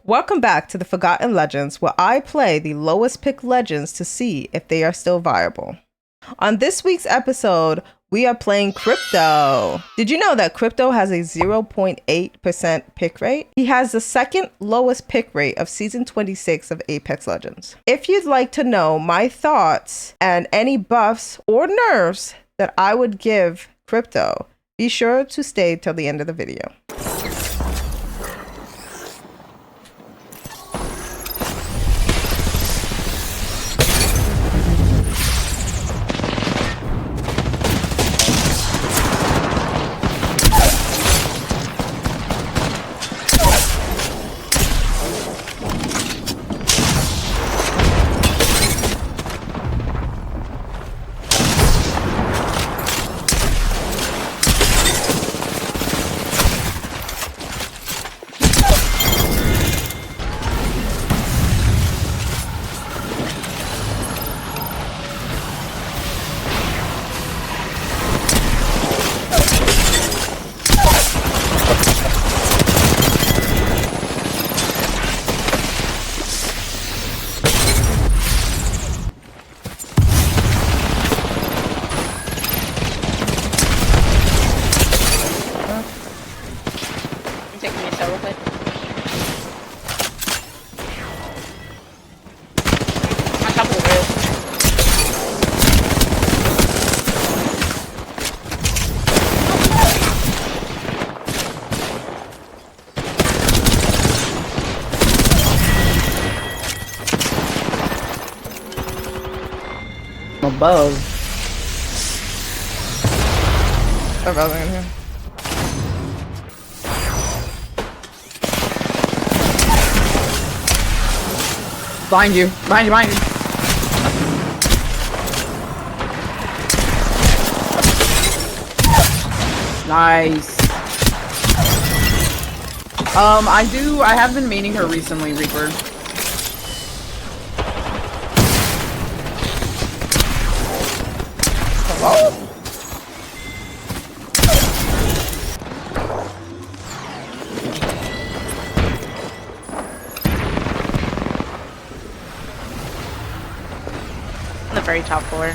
Welcome back to the Forgotten Legends, where I play the lowest picked legends to see if they are still viable. On this week's episode, we are playing Crypto. Did you know that Crypto has a 0.8% pick rate? He has the second lowest pick rate of Season 26 of Apex Legends. If you'd like to know my thoughts and any buffs or nerfs that I would give Crypto, be sure to stay till the end of the video. Above. Above in here. Behind you. Behind you. Behind you. Nice. I have been meaning her recently, Reaper. Hello? On the very top floor.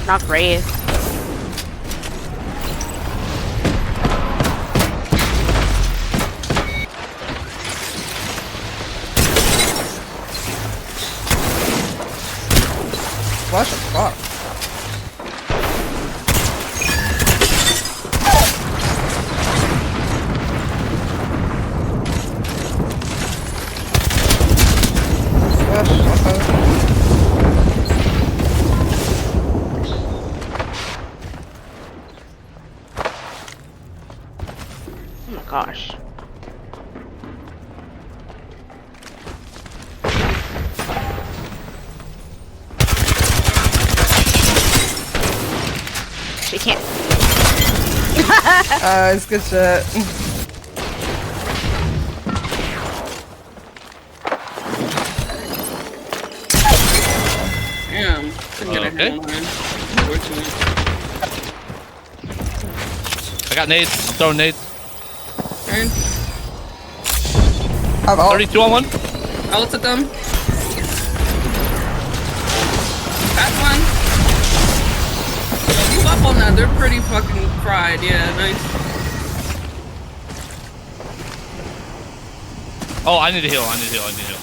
Not great. What the fuck? Oh my gosh. She can't. It's good shit. Damn. Couldn't get a Okay. handle on him. Unfortunate. I got nades. I'm throwing nades. Turn. I'm all 32 on one. I'll at them. That's one. Move up on that. They're pretty fucking fried. Yeah, nice. Oh, I need to heal. I need to heal. I need to heal.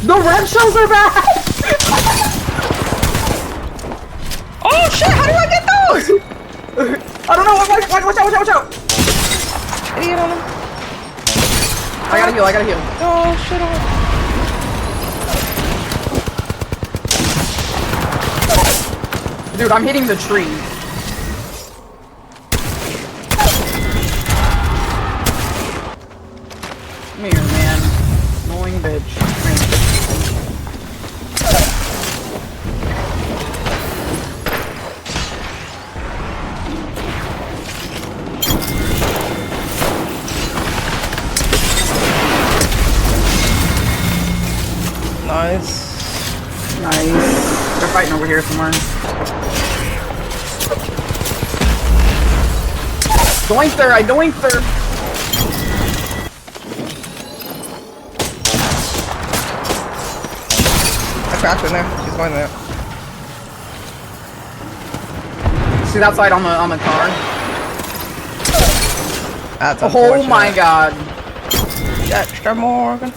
The red shells are back! heal, I gotta heal. Oh, shit. Dude, I'm hitting the tree. Come here, man. Annoying bitch. Come here. Nice. Nice. They're fighting over here somewhere. Doinked her! I doinked her! I cracked in there. She's going there. She's outside on the car. That's Oh unfortunate. my god. Extra Morgan.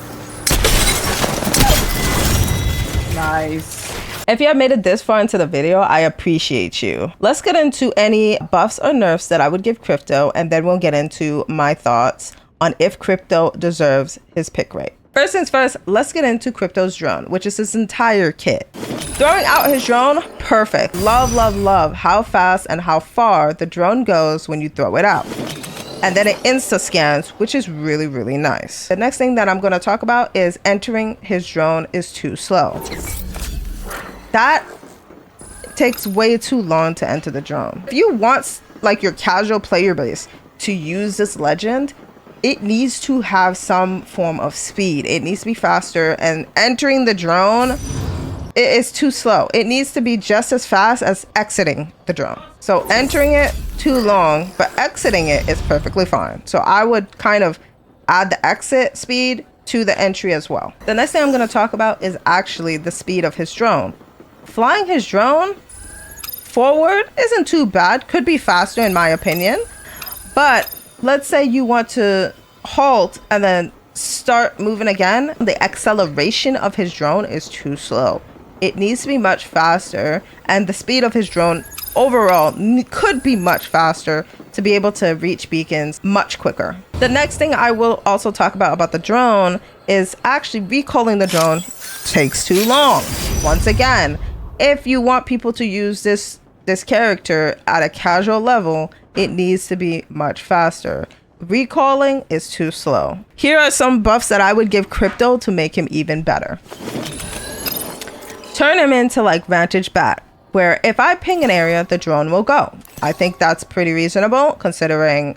Nice. If you have made it this far into the video, I appreciate you. Let's get into any buffs or nerfs that I would give Crypto, and then we'll get into my thoughts on if Crypto deserves his pick rate. First things first, let's get into Crypto's drone, which is his entire kit. Throwing out his drone, perfect. Love, love, love how fast and how far the drone goes when you throw it out. And then it insta scans, which is really, really nice. The next thing that I'm going to talk about is entering his drone is too slow. That takes way too long to enter the drone. If you want like your casual player base to use this legend, it needs to have some form of speed. It needs to be faster, and entering the drone is too slow. It needs to be just as fast as exiting the drone. So entering it too long, but exiting it is perfectly fine. So I would kind of add the exit speed to the entry as well. The next thing I'm going to talk about is actually the speed of his drone. Flying his drone forward isn't too bad. Could be faster in my opinion. But let's say you want to halt and then start moving again. The acceleration of his drone is too slow. It needs to be much faster, and the speed of his drone overall could be much faster to be able to reach beacons much quicker. The next thing I will also talk about the drone is actually recalling the drone takes too long. Once again, if you want people to use this character at a casual level, it needs to be much faster. Recalling is too slow. Here are some buffs that I would give Crypto to make him even better. Turn him into like Vantage Bat, where if I ping an area, the drone will go. I think that's pretty reasonable considering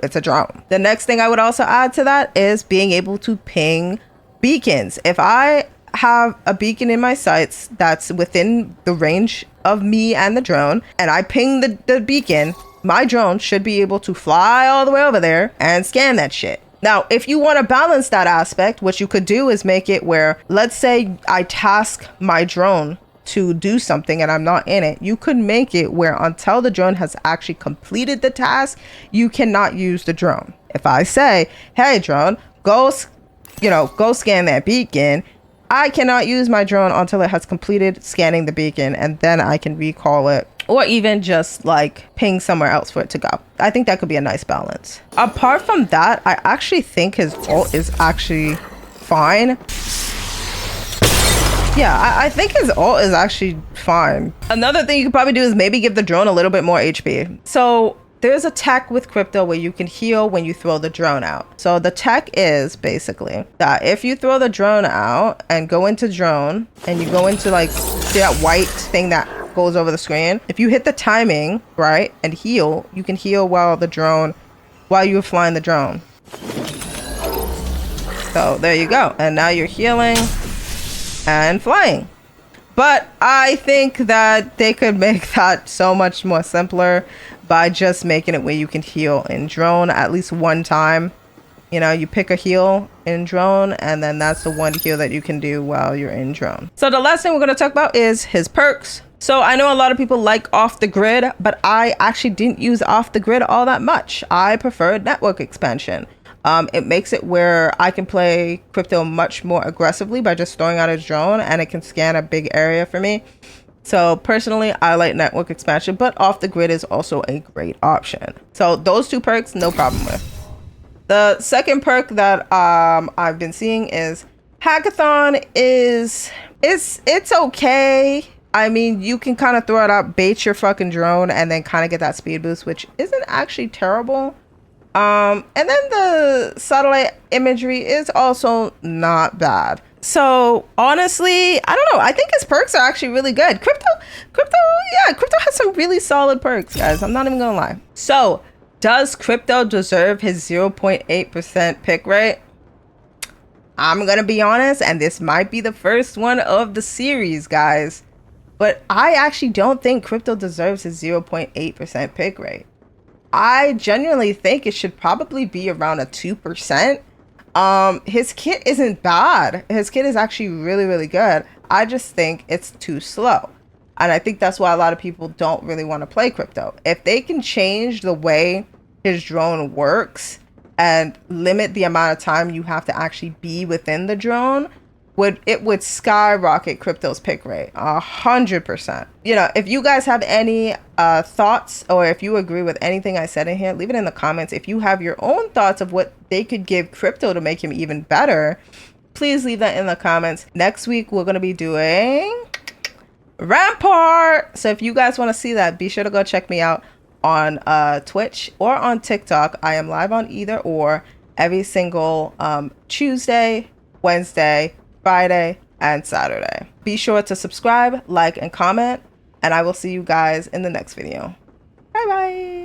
it's a drone. The next thing I would also add to that is being able to ping beacons. If I have a beacon in my sights that's within the range of me and the drone, and I ping the beacon, my drone should be able to fly all the way over there and scan that shit. Now, if you want to balance that aspect, what you could do is make it where, let's say I task my drone to do something and I'm not in it. You could make it where until the drone has actually completed the task, you cannot use the drone. If I say, hey drone, go scan that beacon, I cannot use my drone until it has completed scanning the beacon, and then I can recall it, or even just like ping somewhere else for it to go. I think that could be a nice balance. Apart from that, I actually think his ult is actually fine. Yeah, I think his ult is actually fine. Another thing you could probably do is maybe give the drone a little bit more HP. So there's a tech with Crypto where you can heal when you throw the drone out. So the tech is basically that if you throw the drone out and go into drone and you go into like, see that white thing that goes over the screen? If you hit the timing, right, and heal, you can heal while you're flying the drone. So there you go. And now you're healing and flying. But I think that they could make that so much more simpler by just making it where you can heal in drone at least one time. You know, you pick a heal in drone, and then that's the one heal that you can do while you're in drone. So the last thing we're going to talk about is his perks. So I know a lot of people like off the grid, but I actually didn't use off the grid all that much. I preferred network expansion. It makes it where I can play Crypto much more aggressively by just throwing out his drone, and it can scan a big area for me. So personally, I like network expansion, but off the grid is also a great option. So those two perks, no problem with. The second perk that I've been seeing is Hackathon it's okay. I mean, you can kind of throw it out, bait your fucking drone, and then kind of get that speed boost, which isn't actually terrible. And then the satellite imagery is also not bad. So honestly, I don't know. I think his perks are actually really good. Crypto has some really solid perks, guys. I'm not even gonna lie. So does Crypto deserve his 0.8% pick rate? I'm gonna be honest, and this might be the first one of the series, guys. But I actually don't think Crypto deserves his 0.8% pick rate. I genuinely think it should probably be around a 2%. His kit isn't bad. His kit is actually really, really good. I just think it's too slow. And I think that's why a lot of people don't really want to play Crypto. If they can change the way his drone works and limit the amount of time you have to actually be within the drone, it would skyrocket Crypto's pick rate 100%. You know, if you guys have any thoughts, or if you agree with anything I said in here, leave it in the comments. If you have your own thoughts of what they could give Crypto to make him even better, please leave that in the comments. Next week we're going to be doing Rampart. So if you guys want to see that, be sure to go check me out on Twitch or on TikTok. I am live on either or every single Tuesday, Wednesday, Friday, and Saturday. Be sure to subscribe, like, and comment, and I will see you guys in the next video. Bye bye.